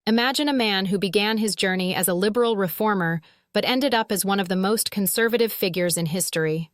Imagine a man who began his journey as a liberal reformer but ended up as one of the most conservative figures in history.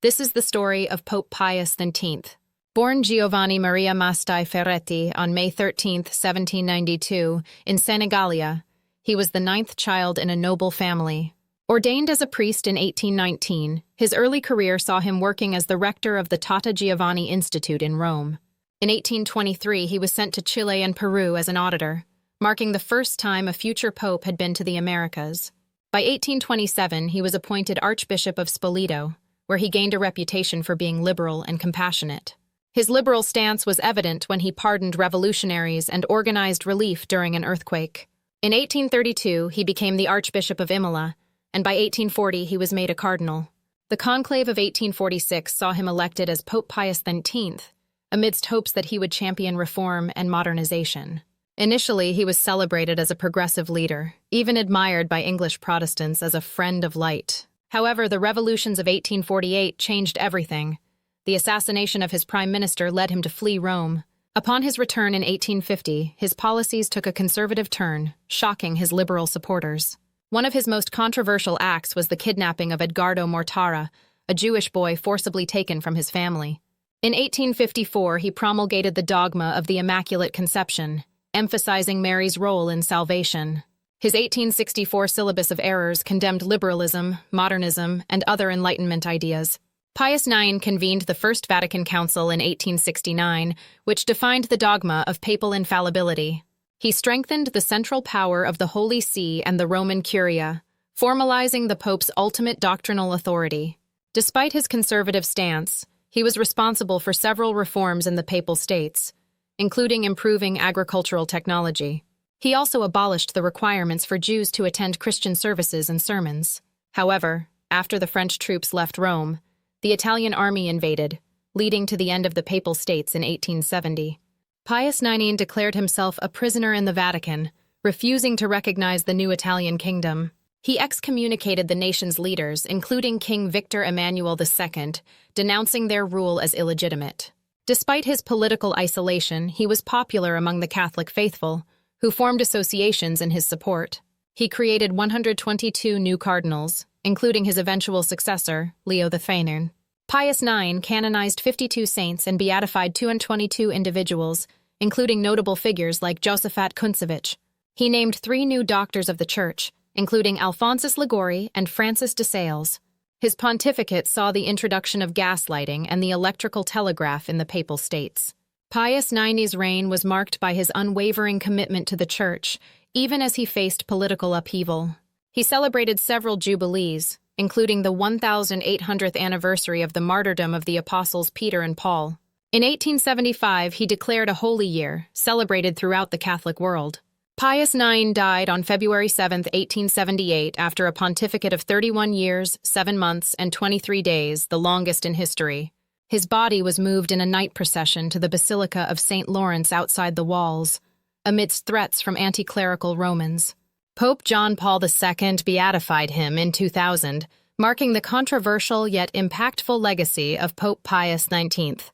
This is the story of Pope Pius X. Born Giovanni Maria Mastai Ferretti on May 13, 1792, in Senegalia, he was the ninth child in a noble family. Ordained as a priest in 1819, his early career saw him working as the rector of the Tata Giovanni Institute in Rome. In 1823, he was sent to Chile and Peru as an auditor, marking the first time a future pope had been to the Americas. By 1827, he was appointed Archbishop of Spoleto, where he gained a reputation for being liberal and compassionate. His liberal stance was evident when he pardoned revolutionaries and organized relief during an earthquake. In 1832, he became the Archbishop of Imola, and by 1840 he was made a cardinal. The conclave of 1846 saw him elected as Pope Pius X, amidst hopes that he would champion reform and modernization. Initially, he was celebrated as a progressive leader, even admired by English Protestants as a friend of light. However, the revolutions of 1848 changed everything. The assassination of his prime minister led him to flee Rome. Upon his return in 1850, his policies took a conservative turn, shocking his liberal supporters. One of his most controversial acts was the kidnapping of Edgardo Mortara, a Jewish boy forcibly taken from his family. In 1854, he promulgated the dogma of the Immaculate Conception, emphasizing Mary's role in salvation. His 1864 Syllabus of Errors condemned liberalism, modernism, and other Enlightenment ideas. Pius IX convened the First Vatican Council in 1869, which defined the dogma of papal infallibility. He strengthened the central power of the Holy See and the Roman Curia, formalizing the Pope's ultimate doctrinal authority. Despite his conservative stance, he was responsible for several reforms in the Papal States, including improving agricultural technology. He also abolished the requirements for Jews to attend Christian services and sermons. However, after the French troops left Rome, the Italian army invaded, leading to the end of the Papal States in 1870. Pius IX declared himself a prisoner in the Vatican, refusing to recognize the new Italian kingdom. He excommunicated the nation's leaders, including King Victor Emmanuel II, denouncing their rule as illegitimate. Despite his political isolation, he was popular among the Catholic faithful, who formed associations in his support. He created 122 new cardinals, including his eventual successor, Leo XIII. Pius IX canonized 52 saints and beatified 222 individuals, including notable figures like Josaphat Kuntsevich. He named 3 new doctors of the Church, including Alphonsus Liguori and Francis de Sales. His pontificate saw the introduction of gaslighting and the electrical telegraph in the Papal States. Pius IX's reign was marked by his unwavering commitment to the Church, even as he faced political upheaval. He celebrated several jubilees, including the 1800th anniversary of the martyrdom of the apostles Peter and Paul. In 1875, he declared a holy year, celebrated throughout the Catholic world. Pius IX died on February 7, 1878, after a pontificate of 31 years, 7 months, and 23 days, the longest in history. His body was moved in a night procession to the Basilica of St. Lawrence outside the walls, amidst threats from anti-clerical Romans. Pope John Paul II beatified him in 2000, marking the controversial yet impactful legacy of Pope Pius XIX.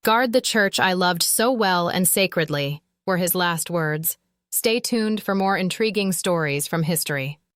"Guard the Church I loved so well and sacredly," were his last words. Stay tuned for more intriguing stories from history.